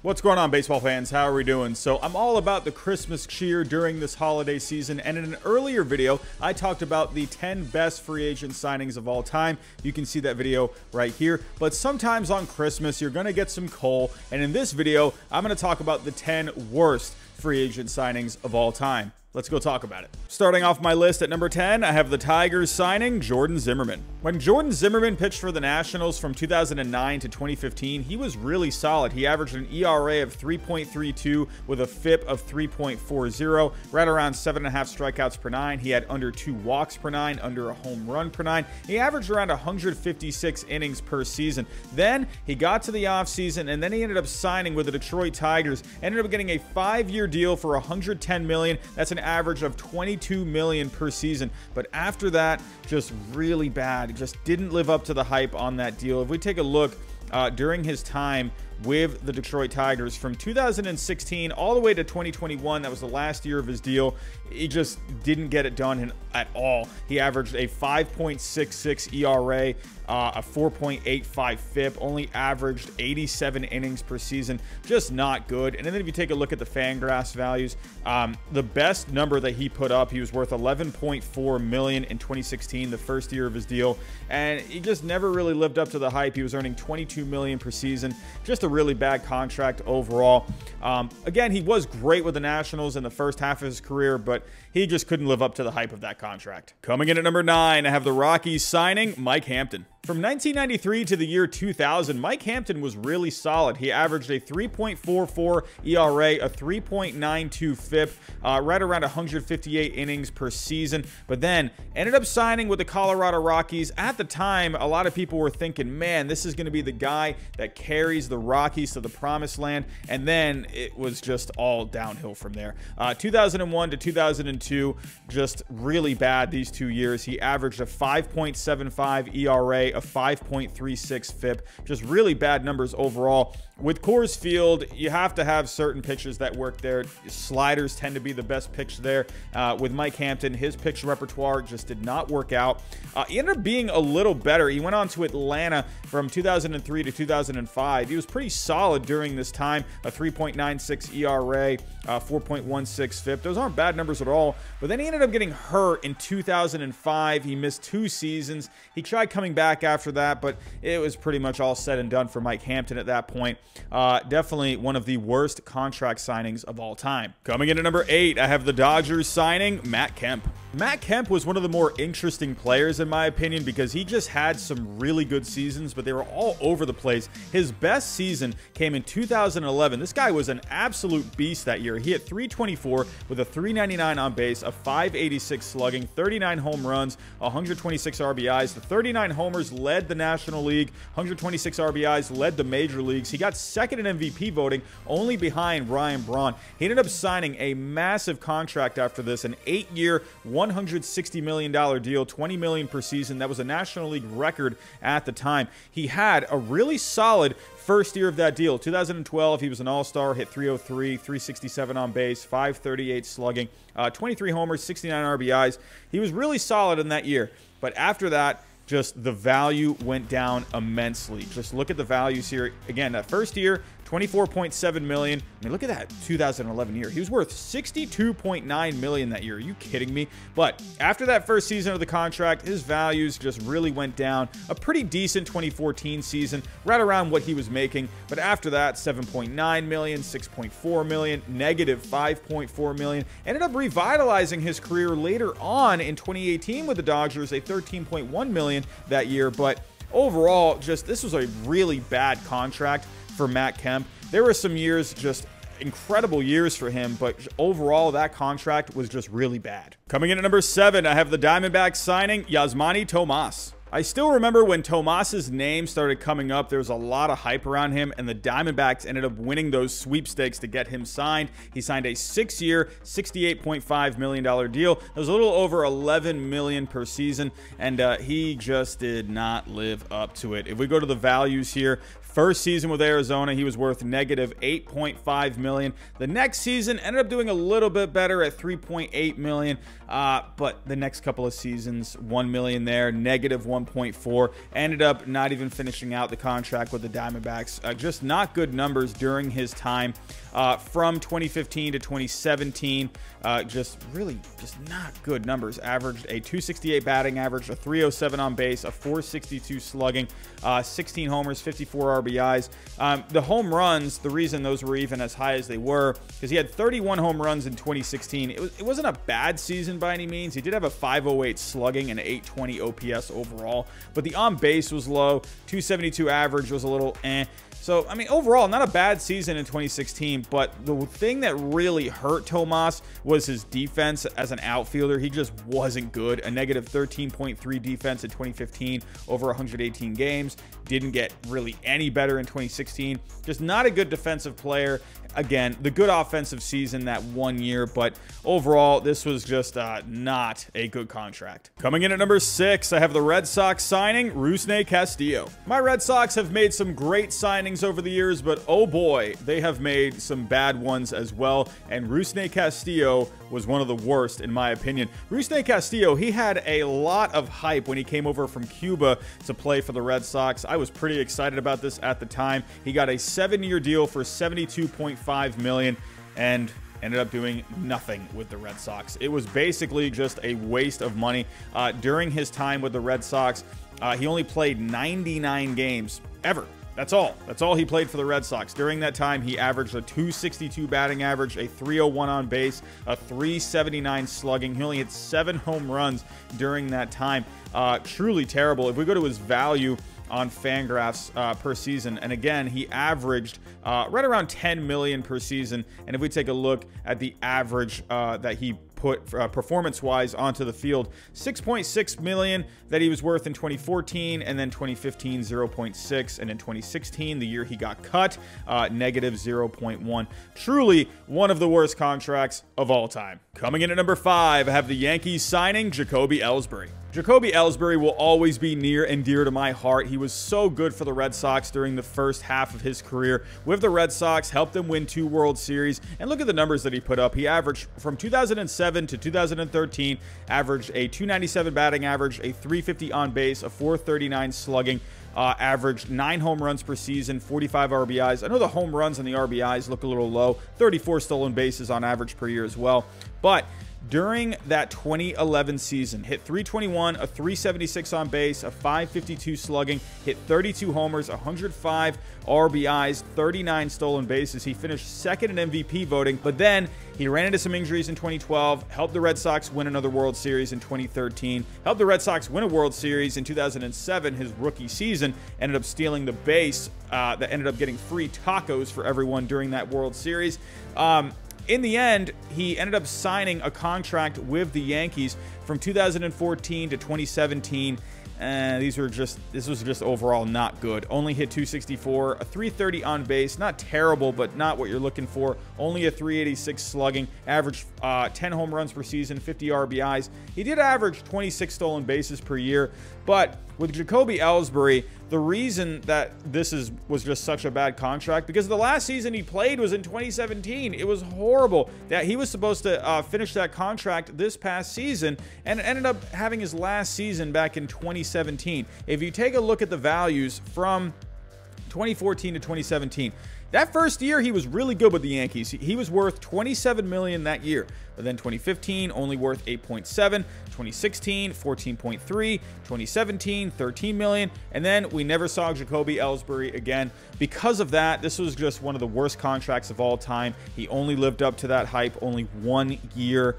What's going on, baseball fans? How are we doing? So I'm all about the Christmas cheer during this holiday season, and in an earlier video I talked about the 10 best free agent signings of all time. You can see that video right here. But sometimes on Christmas you're going to get some coal, and in this video I'm going to talk about the 10 worst free agent signings of all time. Let's go talk about it. Starting off my list at number 10, I have the Tigers signing Jordan Zimmermann. When Jordan Zimmermann pitched for the Nationals from 2009 to 2015, he was really solid. He averaged an ERA of 3.32 with a FIP of 3.40, right around 7.5 strikeouts per nine. He had under 2 walks per nine, under a home run per nine. He averaged around 156 innings per season. Then he got to the offseason, and then he ended up signing with the Detroit Tigers. Ended up getting a 5-year deal for $110 million. That's an average of $22 million per season. But after that, just really bad. Just didn't live up to the hype on that deal. If we take a look during his time with the Detroit Tigers from 2016 all the way to 2021, that was the last year of his deal, he just didn't get it done at all. He averaged a 5.66 ERA, a 4.85 FIP, only averaged 87 innings per season. Just not good. And then if you take a look at the Fangraphs values, the best number that he put up, he was worth $11.4 million in 2016, the first year of his deal, and he just never really lived up to the hype. He was earning $22 million per season. Just a really bad contract overall. Again, he was great with the Nationals in the first half of his career, but he just couldn't live up to the hype of that contract. Coming in at number 9, I have the Rockies signing Mike Hampton. From 1993 to the year 2000, Mike Hampton was really solid. He averaged a 3.44 ERA, a 3.92 FIP, right around 158 innings per season, but then ended up signing with the Colorado Rockies. At the time, a lot of people were thinking, man, this is going to be the guy that carries the Rockies to the promised land, and then it was just all downhill from there. 2001 to 2002, just really bad these 2 years. He averaged a 5.75 ERA, a 5.36 FIP, just really bad numbers overall. With Coors Field, you have to have certain pitches that work there. Sliders tend to be the best pitch there. With Mike Hampton, his pitch repertoire just did not work out. He ended up being a little better. He went on to Atlanta from 2003 to 2005. He was pretty solid during this time, a 3.96 ERA, 4.16 FIP. Those aren't bad numbers at all, but then he ended up getting hurt in 2005. He missed 2 seasons. He tried coming back after that, but it was pretty much all said and done for Mike Hampton at that point. Definitely one of the worst contract signings of all time. Coming in at number 8, I have the Dodgers signing Matt Kemp. Matt Kemp was one of the more interesting players in my opinion because he just had some really good seasons, but they were all over the place. His best season came in 2011. This guy was an absolute beast that year. He hit 324 with a 399 on base, a 586 slugging, 39 home runs, 126 RBIs. The 39 homers led the National League, 126 RBIs led the major leagues. He got second in MVP voting, only behind Ryan Braun. He ended up signing a massive contract after this, an 8-year, $160 million deal, $20 million per season. That was a National League record at the time. He had a really solid first year of that deal. 2012, he was an all-star, hit 303, 367 on base, 538 slugging, 23 homers, 69 RBIs. He was really solid in that year. But after that, just the value went down immensely. Just look at the values here. Again, that first year, $24.7 million. I mean, look at that 2011 year. He was worth $62.9 million that year. Are you kidding me? But after that first season of the contract, his values just really went down. A pretty decent 2014 season, right around what he was making. But after that, $7.9 million, $6.4 million, negative $5.4 million. Ended up revitalizing his career later on in 2018 with the Dodgers, a $13.1 million that year. But overall, just this was a really bad contract for Matt Kemp. There were some years, just incredible years for him, but overall that contract was just really bad. Coming in at number 7, I have the Diamondbacks signing YASMÁNY TOMAS. I still remember when Tomas's name started coming up, there was a lot of hype around him, and the Diamondbacks ended up winning those sweepstakes to get him signed. He signed a 6-year, $68.5 million deal. It was a little over $11 million per season, and he just did not live up to it. If we go to the values here, First season with Arizona, he was worth negative $8.5 million. The next season ended up doing a little bit better at $3.8 million. But the next couple of seasons, $1 million there, negative $1.4. Ended up not even finishing out the contract with the Diamondbacks. Just not good numbers during his time from 2015 to 2017. Just not good numbers. Averaged a 268 batting average, a 307 on base, a 462 slugging, 16 homers, 54 RBIs. The home runs, the reason those were even as high as they were, because he had 31 home runs in 2016. It wasn't a bad season by any means. He did have a 508 slugging and an 820 OPS overall, but the on base was low. 272 average was a little eh. So, I mean, overall, not a bad season in 2016, but the thing that really hurt Tomas was his defense as an outfielder. He just wasn't good. A negative 13.3 defense in 2015 over 118 games. Didn't get really any better in 2016. Just not a good defensive player. Again, the good offensive season that 1 year, but overall, this was just not a good contract. Coming in at number 6, I have the Red Sox signing RUSNEY Castillo. My Red Sox have made some great signings over the years, but oh boy, they have made some bad ones as well, and RUSNEY Castillo was one of the worst in my opinion. RUSNEY Castillo, he had a lot of hype when he came over from Cuba to play for the Red Sox. I was pretty excited about this at the time. He got a 7-year deal for $72.5 million and ended up doing nothing with the Red Sox. It was basically just a waste of money. During his time with the Red Sox, he only played 99 games ever. That's all. That's all he played for the Red Sox. During that time, he averaged a 262 batting average, a 301 on base, a 379 slugging. He only hit 7 home runs during that time. Truly terrible. If we go to his value on Fangraphs per season, and again, he averaged right around $10 million per season. And if we take a look at the average that he put performance-wise onto the field, $6.6 million that he was worth in 2014, and then 2015 $0.6, and in 2016, the year he got cut, negative $0.1. Truly one of the worst contracts of all time. Coming in at number 5, I have the Yankees signing Jacoby Ellsbury. Jacoby Ellsbury will always be near and dear to my heart. He was so good for the Red Sox during the first half of his career with the Red Sox, helped them win 2 World Series, and look at the numbers that he put up. He averaged, from 2007 to 2013, averaged a 297 batting average, a 350 on base, a 439 slugging, averaged 9 home runs per season, 45 RBIs. I know the home runs and the RBIs look a little low, 34 stolen bases on average per year as well, but during that 2011 season, hit 321, a 376 on base, a 552 slugging, hit 32 homers, 105 RBIs, 39 stolen bases. He finished second in MVP voting, but then he ran into some injuries in 2012, helped the Red Sox win another World Series in 2013, helped the Red Sox win a World Series in 2007, his rookie season, ended up stealing the base that ended up getting free tacos for everyone during that World Series. In the end, he ended up signing a contract with the Yankees from 2014 to 2017. This was just overall not good. Only hit 264, a 330 on base, not terrible, but not what you're looking for. Only a 386 slugging, averaged 10 home runs per season, 50 RBIs. He did average 26 stolen bases per year, but with Jacoby Ellsbury, the reason that this was just such a bad contract, because the last season he played was in 2017. It was horrible. That he was supposed to finish that contract this past season, and ended up having his last season back in 2017. If you take a look at the values from 2014 to 2017, that first year he was really good with the Yankees. He was worth $27 million that year. But then 2015 only worth 8.7, 2016 14.3, 2017 13 million, and then we never saw Jacoby Ellsbury again. Because of that, this was just one of the worst contracts of all time. He only lived up to that hype, only 1 year.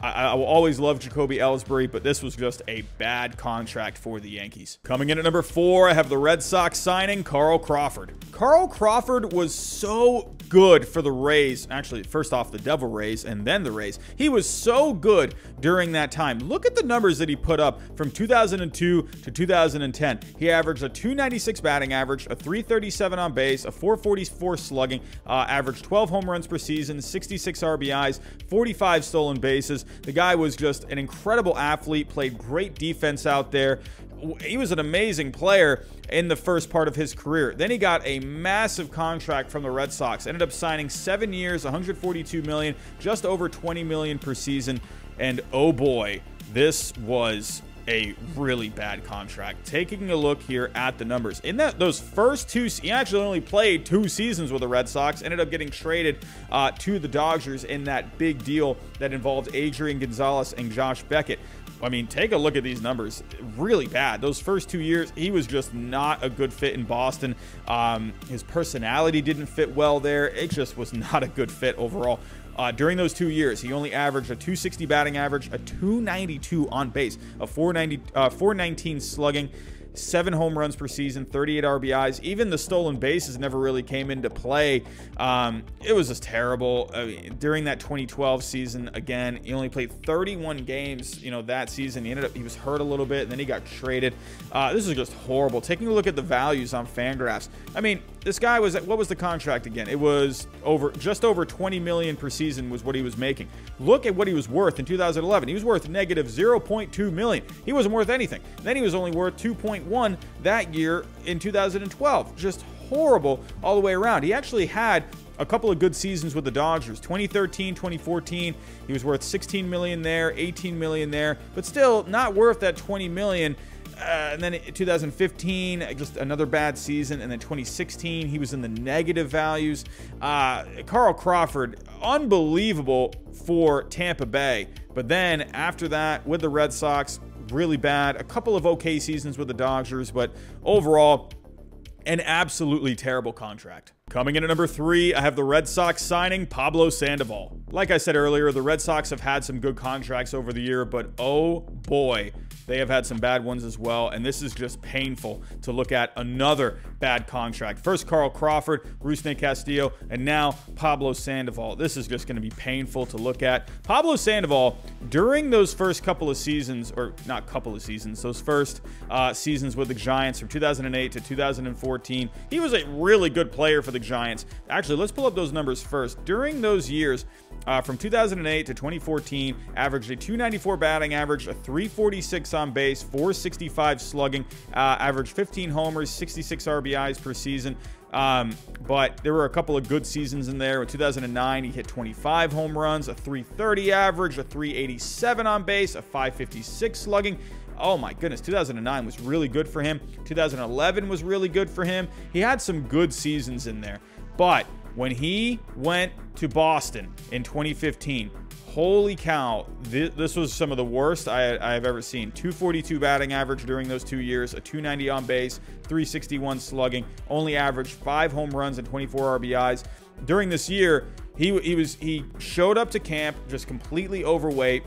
I will always love Jacoby Ellsbury, but this was just a bad contract for the Yankees. Coming in at number 4, I have the Red Sox signing Carl Crawford. Carl Crawford was so good for the Rays. Actually, first off, the Devil Rays and then the Rays. He was so good during that time. Look at the numbers that he put up from 2002 to 2010. He averaged a 296 batting average, a 337 on base, a 444 slugging, averaged 12 home runs per season, 66 RBIs, 45 stolen bases. The guy was just an incredible athlete, played great defense out there. he was an amazing player in the first part of his career. Then he got a massive contract from the Red Sox. Ended up signing 7 years, $142 million, just over $20 million per season. And oh boy, this was a really bad contract. Taking a look here at the numbers. In those first two, he actually only played 2 seasons with the Red Sox, ended up getting traded to the Dodgers in that big deal that involved Adrian Gonzalez and Josh Beckett. I mean, take a look at these numbers. Really bad. Those first 2 years, he was just not a good fit in Boston. His personality didn't fit well there. It just was not a good fit overall. During those 2 years, he only averaged a .260 batting average, a .292 on base, a .419 slugging, 7 home runs per season, 38 RBIs. Even the stolen bases never really came into play. It was just terrible. I mean, during that 2012 season, again, he only played 31 games, that season. He was hurt a little bit, and then he got traded. This is just horrible. Taking a look at the values on Fangraphs. I mean, this guy was, what was the contract again? It was just over $20 million per season was what he was making. Look at what he was worth in 2011. He was worth negative $0.2 million. He wasn't worth anything. Then he was only worth $2.1 that year in 2012. Just horrible all the way around. He actually had a couple of good seasons with the Dodgers. 2013, 2014, he was worth $16 million there, $18 million there, but still not worth that $20 million. And then in 2015, just another bad season. And then 2016, he was in the negative values. Carl Crawford, unbelievable for Tampa Bay. But then after that, with the Red Sox, really bad. A couple of okay seasons with the Dodgers, but overall, an absolutely terrible contract. Coming in at number 3, I have the Red Sox signing Pablo Sandoval. Like I said earlier, the Red Sox have had some good contracts over the year, but oh boy, they have had some bad ones as well, and this is just painful to look at another bad contract. First, Carl Crawford, RUSNEY Castillo, and now Pablo Sandoval. This is just going to be painful to look at. Pablo Sandoval, during those first couple of seasons, or not couple of seasons, those first seasons with the Giants from 2008 to 2014, he was a really good player for the Giants. Actually, let's pull up those numbers first. During those years, from 2008 to 2014, averaged a .294 batting average, a .346 on base, .465 slugging, averaged 15 homers, 66 RBIs per season. But there were a couple of good seasons in there. In 2009, he hit 25 home runs, a .330 average, a .387 on base, a .556 slugging. Oh my goodness, 2009 was really good for him. 2011 was really good for him. He had some good seasons in there. But when he went to Boston in 2015, holy cow, this was some of the worst I've ever seen. .242 batting average during those 2 years, a .290 on base, .361 slugging, only averaged 5 home runs and 24 RBIs. During this year, he showed up to camp just completely overweight.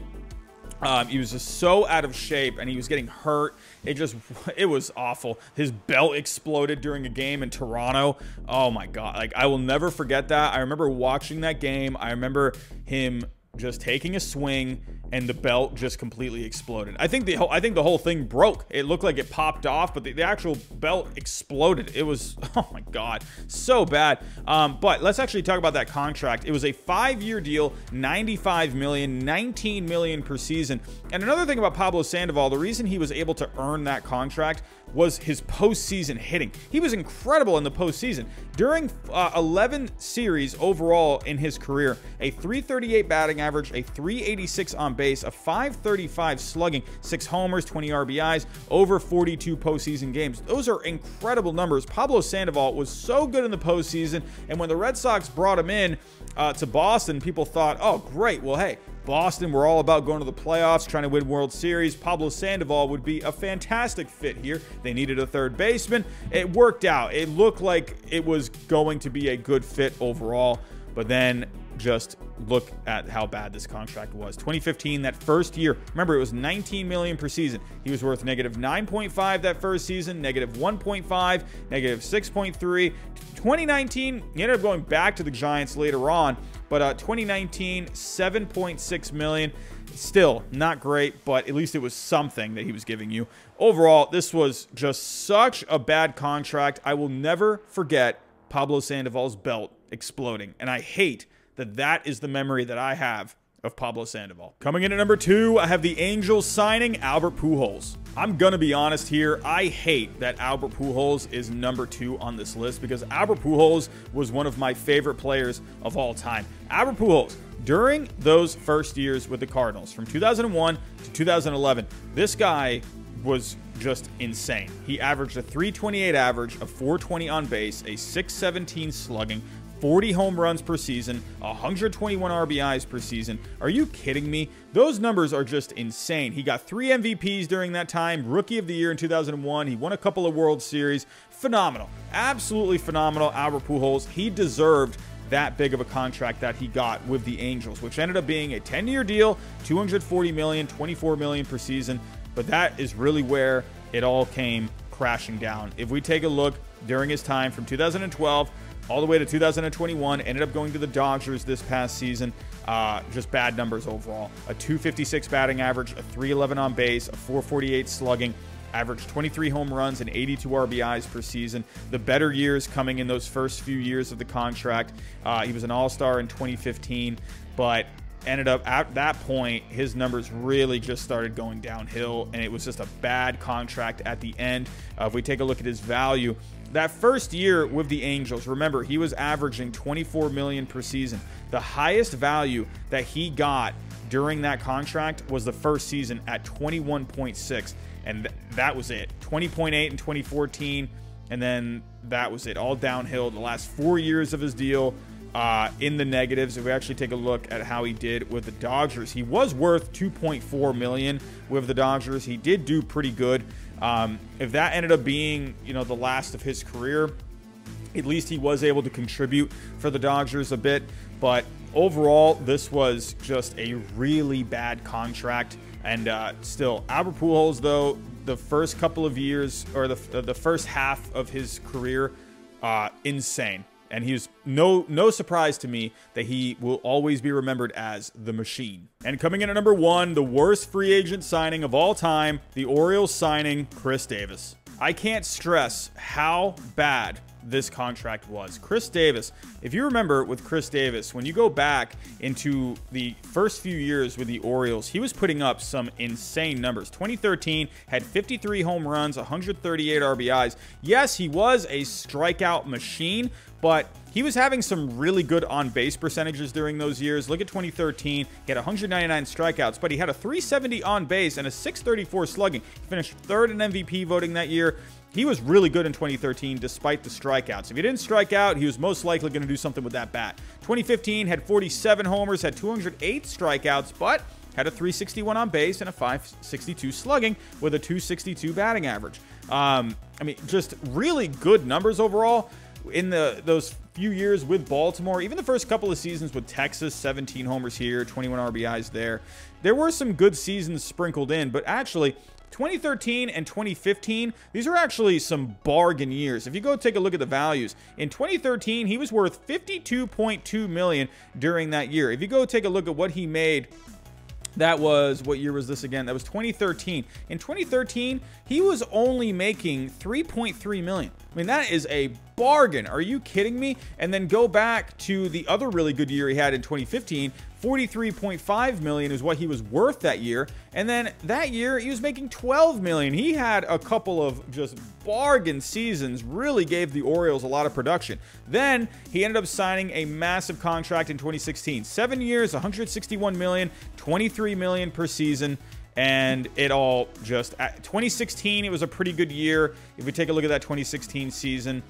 He was just so out of shape, and he was getting hurt. It was awful. His belt exploded during a game in Toronto. Oh my God. Like, I will never forget that. I remember watching that game. I remember him just taking a swing, and the belt just completely exploded. I think the whole thing broke. It looked like it popped off, but the actual belt exploded. It was, oh my God, so bad. But let's actually talk about that contract. It was a 5-year deal, $95 million, $19 million per season. And another thing about Pablo Sandoval, the reason he was able to earn that contract was his postseason hitting. He was incredible in the postseason. During 11 series overall in his career, a .338 batting average, a .386 on base, a .535 slugging, 6 homers, 20 RBIs, over 42 postseason games. Those are incredible numbers. Pablo Sandoval was so good in the postseason, and when the Red Sox brought him in to Boston, people thought, oh, great, well, hey, Boston, we're all about going to the playoffs, trying to win World Series. Pablo Sandoval would be a fantastic fit here. They needed a third baseman. It worked out. It looked like it was going to be a good fit overall, but then just look at how bad this contract was. 2015, that first year, remember, it was $19 million per season. He was worth negative 9.5 that first season, negative 1.5, negative 6.3. 2019, he ended up going back to the Giants later on, but 2019, $7.6 million. Still not great, but at least it was something that he was giving you. Overall, this was just such a bad contract. I will never forget Pablo Sandoval's belt exploding, and I hate that is the memory that I have of Pablo Sandoval. Coming in at number 2, I have the Angels signing Albert Pujols. I'm going to be honest here. I hate that Albert Pujols is number 2 on this list because Albert Pujols was one of my favorite players of all time. Albert Pujols, during those first years with the Cardinals, from 2001 to 2011, this guy was just insane. He averaged a .328 average, a .420 on base, a .617 slugging, 40 home runs per season, 121 RBIs per season. Are you kidding me? Those numbers are just insane. He got 3 MVPs during that time, Rookie of the Year in 2001. He won a couple of World Series. Phenomenal. Absolutely phenomenal, Albert Pujols. He deserved that big of a contract that he got with the Angels, which ended up being a 10-year deal, $240 million, $24 million per season. But that is really where it all came crashing down. If we take a look during his time from 2012 all the way to 2021, ended up going to the Dodgers this past season. Just bad numbers overall. A .256 batting average, a .311 on base, a .448 slugging, averaged 23 home runs and 82 RBIs per season. The better years coming in those first few years of the contract. He was an All-Star in 2015, but ended up at that point, his numbers really just started going downhill, and it was just a bad contract at the end. If we take a look at his value, that first year with the Angels, remember, he was averaging $24 million per season. The highest value that he got during that contract was the first season at 21.6, and that was it. 20.8 in 2014, and then that was it. All downhill. The last 4 years of his deal in the negatives. If we actually take a look at how he did with the Dodgers, he was worth $2.4 million with the Dodgers. He did do pretty good. If that ended up being, you know, the last of his career, at least he was able to contribute for the Dodgers a bit. But overall, this was just a really bad contract. And still, Albert Pujols, though, the first couple of years, or the first half of his career, insane. And he's no surprise to me that he will always be remembered as the Machine. And coming in at number 1, the worst free agent signing of all time, the Orioles signing Chris Davis. I can't stress how bad this contract was. Chris Davis, if you remember with Chris Davis, when you go back into the first few years with the Orioles, he was putting up some insane numbers. 2013 had 53 home runs, 138 RBIs. Yes, he was a strikeout machine, but he was having some really good on-base percentages during those years. Look at 2013. He had 199 strikeouts, but he had a .370 on base and a .634 slugging. He finished 3rd in MVP voting that year. He was really good in 2013 despite the strikeouts. If he didn't strike out, he was most likely going to do something with that bat. 2015 had 47 homers, had 208 strikeouts, but had a .361 on base and a .562 slugging with a .262 batting average. I mean, just really good numbers overall. In those few years with Baltimore, even the first couple of seasons with Texas, 17 homers here, 21 RBIs there. There were some good seasons sprinkled in, but actually 2013 and 2015, these are actually some bargain years. If you go take a look at the values, in 2013, he was worth $52.2 million during that year. If you go take a look at what he made, that was, what year was this again? That was 2013. In 2013, he was only making $3.3 million. I mean, that is a bargain. Are you kidding me? And then go back to the other really good year he had in 2015. $43.5 million is what he was worth that year. And then that year, he was making $12 million. He had a couple of just bargain seasons, really gave the Orioles a lot of production. Then he ended up signing a massive contract in 2016. 7 years, $161 million, $23 million per season. And it all just, 2016, it was a pretty good year. If we take a look at that 2016 season,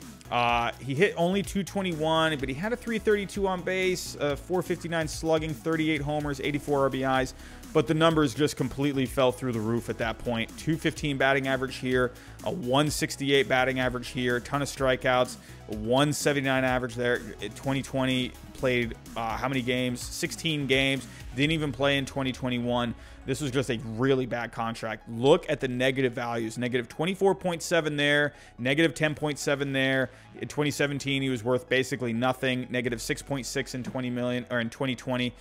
he hit only .221, but he had a .332 on base, 459 slugging, 38 homers, 84 RBIs. But the numbers just completely fell through the roof at that point. .215 batting average here, a .168 batting average here, a ton of strikeouts, a .179 average there. 2020 played how many games? 16 games. Didn't even play in 2021. This was just a really bad contract. Look at the negative values. Negative 24.7 there, negative 10.7 there. In 2017, he was worth basically nothing. Negative 6.6 in 2020.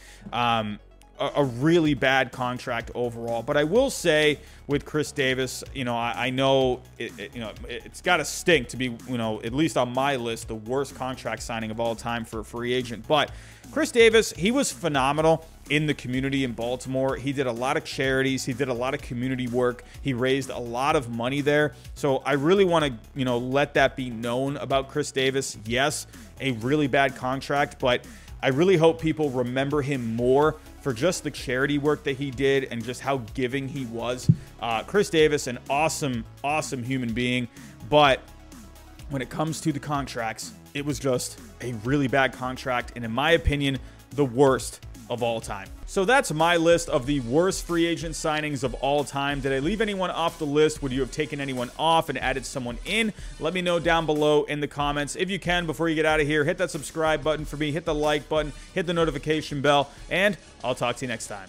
a really bad contract overall. But I will say with Chris Davis, you know, I know it's got to stink to be, you know, at least on my list, the worst contract signing of all time for a free agent. But Chris Davis, he was phenomenal in the community in Baltimore. He did a lot of charities. He did a lot of community work. He raised a lot of money there. So I really want to, you know, let that be known about Chris Davis. Yes, a really bad contract, but I really hope people remember him more for just the charity work that he did and just how giving he was. Chris Davis, an awesome, awesome human being. But when it comes to the contracts, it was just a really bad contract. And in my opinion, the worst of all time. So that's my list of the worst free agent signings of all time. Did I leave anyone off the list? Would you have taken anyone off and added someone in? Let me know down below in the comments. If you can, before you get out of here, hit that subscribe button for me, hit the like button, hit the notification bell, and I'll talk to you next time.